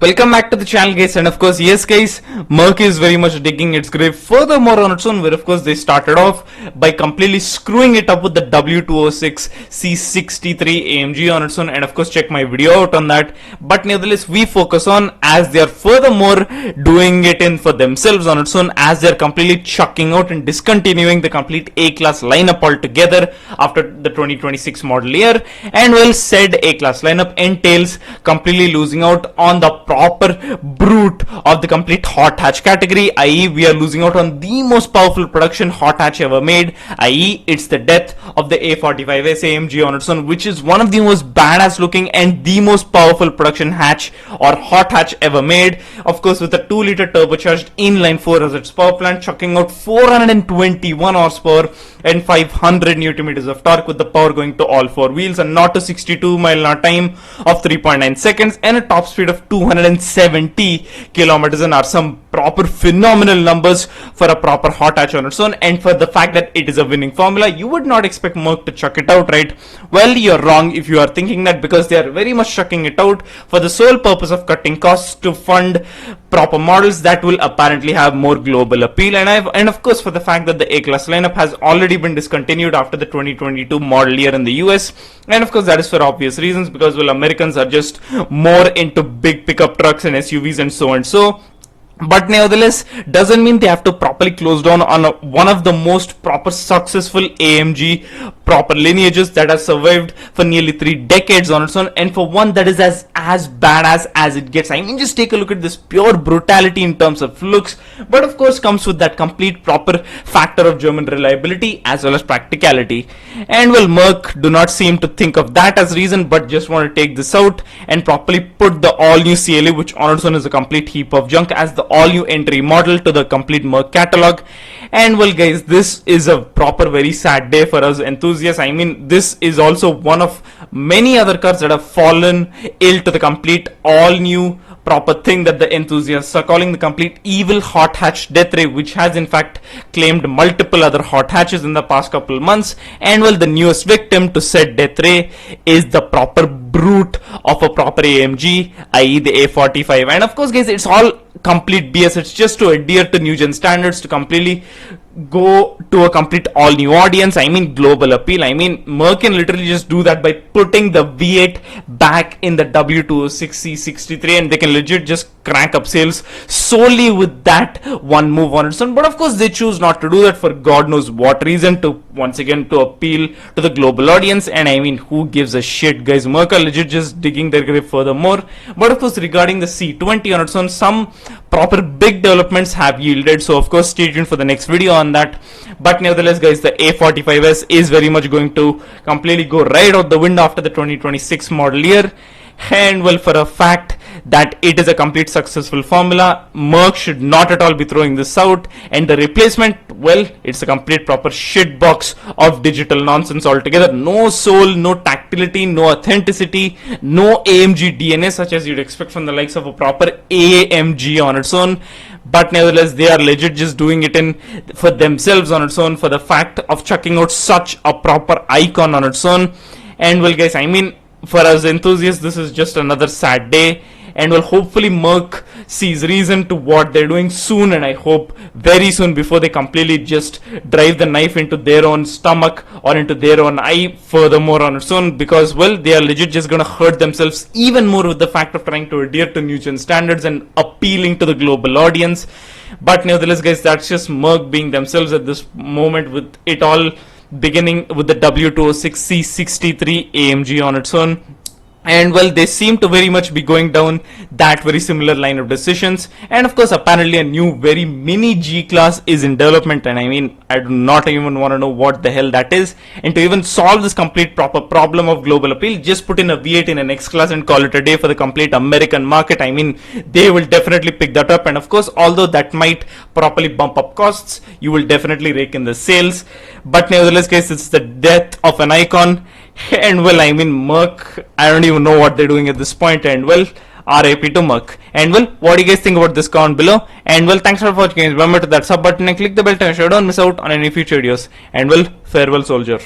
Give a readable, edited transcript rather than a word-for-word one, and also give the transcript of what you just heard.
Welcome back to the channel, guys, and of course, yes guys, Merck is very much digging its grave furthermore on its own, where of course they started off by completely screwing it up with the W206 C63 AMG on its own, and of course check my video out on that. But nevertheless, we focus on as they are furthermore doing it in for themselves on its own, as they are completely chucking out and discontinuing the complete A-class lineup altogether after the 2026 model year, and well, said A-class lineup entails completely losing out on the proper brute of the complete hot hatch category, i.e. we are losing out on the most powerful production hot hatch ever made, i.e. it's the death of the A45S AMG on its own, which is one of the most badass looking and the most powerful production hatch or hot hatch ever made, of course with a 2-liter turbocharged inline 4 as its power plant, chucking out 421 horsepower and 500 Newton meters of torque, with the power going to all 4 wheels and not to 62 mile an hour time of 3.9 seconds and a top speed of 270 kilometers an hour. Some proper phenomenal numbers for a proper hot hatch on its own, and for the fact that it is a winning formula, you would not expect Merck to chuck it out, right? Well, you're wrong if you are thinking that, because they are very much chucking it out for the sole purpose of cutting costs to fund proper models that will apparently have more global appeal, and of course for the fact that the A-class lineup has already been discontinued after the 2022 model year in the US, and of course that is for obvious reasons, because well, Americans are just more into big pickup trucks and SUVs and so and so. But nevertheless, doesn't mean they have to properly close down on one of the most proper successful AMG proper lineages that has survived for nearly 3 decades on its own, and for one that is as badass as it gets. I mean, just take a look at this pure brutality in terms of looks, but of course comes with that complete proper factor of German reliability as well as practicality. And well, Merck do not seem to think of that as reason, but just want to take this out and properly put the all new CLA, which on its own is a complete heap of junk, as the all new entry model to the complete Merck catalog. And well guys, this is a proper very sad day for us enthusiasts. I mean, this is also one of many other cars that have fallen ill to the complete all new proper thing that the enthusiasts are calling the complete evil hot hatch death ray, which has in fact claimed multiple other hot hatches in the past couple months. And well, the newest victim to said death ray is the proper brute of a proper AMG, i.e. the A45. And of course guys, it's all complete BS. It's just to adhere to new gen standards, to completely go to a complete all new audience. I mean, global appeal. I mean, Merck can literally just do that by putting the V8 back in the W206 C63, and they can legit just crank up sales solely with that one move on its own. But of course they choose not to do that for God knows what reason, to once again to appeal to the global audience. And I mean, who gives a shit, guys? Merck are legit just digging their grave furthermore. But of course, regarding the C20 on its own, some proper big developments have yielded, so of course stay tuned for the next video on that. But nevertheless guys, the A45S is very much going to completely go right out the window after the 2026 model year. And well, for a fact that it is a complete successful formula, Merck should not at all be throwing this out. And the replacement, well, it's a complete proper shit box of digital nonsense altogether. No soul, no tactility, no authenticity, no AMG DNA such as you'd expect from the likes of a proper AMG on its own. But nevertheless, they are legit just doing it in for themselves on its own, for the fact of chucking out such a proper icon on its own. And well guys, I mean, for us enthusiasts, this is just another sad day. And well, hopefully Merck sees reason to what they're doing soon, and I hope very soon, before they completely just drive the knife into their own stomach or into their own eye furthermore on its own, because well, they are legit just gonna hurt themselves even more with the fact of trying to adhere to new gen standards and appealing to the global audience. But nevertheless guys, that's just Merck being themselves at this moment, with it all beginning with the W206 C63 AMG on its own. And well, they seem to very much be going down that very similar line of decisions. And of course, apparently a new very mini G-Class is in development, and I mean, I do not even want to know what the hell that is. And to even solve this complete proper problem of global appeal, just put in a V8 in an X-Class and call it a day for the complete American market. I mean, they will definitely pick that up, and of course, although that might properly bump up costs, you will definitely rake in the sales. But nevertheless guys, it's the death of an icon. And well, I mean, Merck, I don't even know what they're doing at this point. And well, RIP to Merck. And well, what do you guys think about this comment below? And well, thanks for watching guys. Remember to that sub button and click the bell to ensure you don't miss out on any future videos. And well, farewell soldier.